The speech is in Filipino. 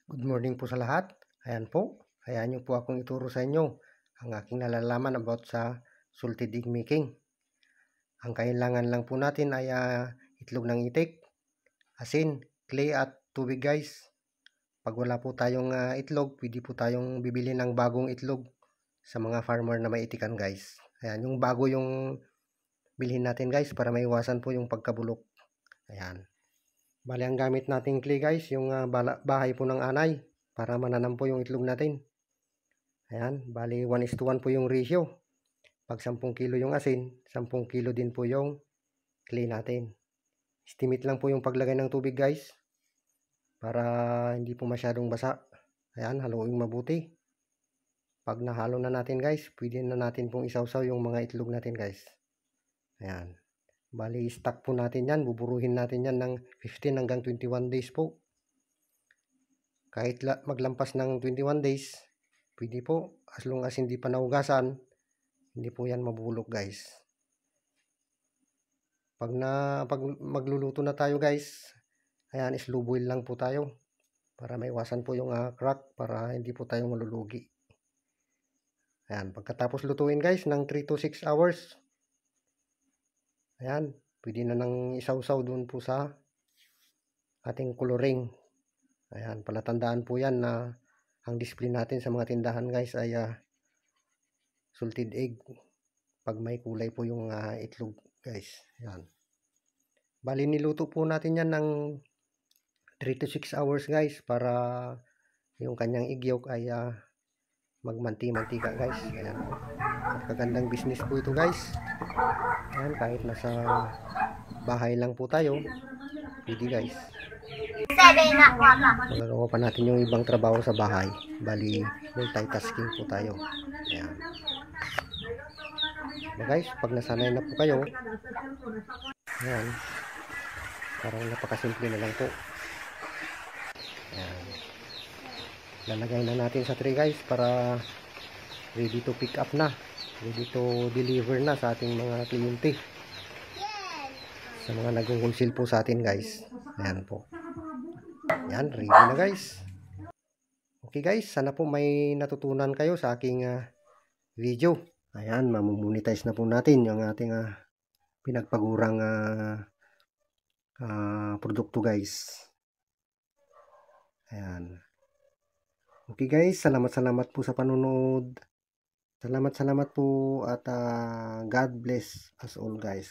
Good morning po sa lahat. Ayan po, hayaan niyo po akong ituro sa inyo ang aking nalalaman about sa salted egg making. Ang kailangan lang po natin ay itlog ng itik, asin, clay at tubig guys. Pag wala po tayong itlog, pwede po tayong bibili ng bagong itlog sa mga farmer na may itikan guys. Ayan, yung bago yung bilhin natin guys para maiwasan po yung pagkabulok. Ayan. Bali ang gamit nating clay guys, yung bahay po ng anay para mananam po yung itlog natin. Ayan, bali 1:1 po yung ratio. Pag 10 kilo yung asin, 10 kilo din po yung clay natin. Estimate lang po yung paglagay ng tubig guys para hindi po masyadong basa. Ayan, haluin mabuti. Pag nahalo na natin guys, pwede na natin pong isawsaw yung mga itlog natin guys. Ayan. Bali, stock po natin yan. Buburuhin natin yan ng 15 hanggang 21 days po. Kahit maglampas ng 21 days, pwede po. As long as hindi pa naugasan, hindi po yan mabulok guys. Pag magluluto na tayo guys, ayan, slow boil lang po tayo. Para maiwasan po yung crack, para hindi po tayo malulugi. Ayan, pagkatapos lutuin guys ng 3 to 6 hours, ayan, pwede na nang isawsaw doon po sa ating coloring. Ayan, palatandaan po yan na ang display natin sa mga tindahan guys ay salted egg. Pag may kulay po yung itlog guys. Ayan. Bali niluto po natin yan ng 3 to 6 hours guys para yung kanyang egg yolk ay magmanti-mantika guys. Ayan po. Napakagandang business po ito guys. Ayan, kahit nasa bahay lang po tayo, pwede guys. Magagawa pa natin yung ibang trabaho sa bahay. Bali, multitasking po tayo. Ayan. Guys, pag nasanay na po kayo, ayan, parang napakasimple na lang po. Ayan. Lalagay na natin sa tray guys para ready to pick up na. Ready to deliver na sa ating mga kliyente. Sa mga nag-wholesale po sa atin guys. Ayan po. Ayan, ready na guys. Okay guys, sana po may natutunan kayo sa aking video. Ayan, mamonetize na po natin yung ating pinagpagurang produkto guys. Ayan. Okay guys, salamat po sa panunod. Salamat po at God bless us all guys.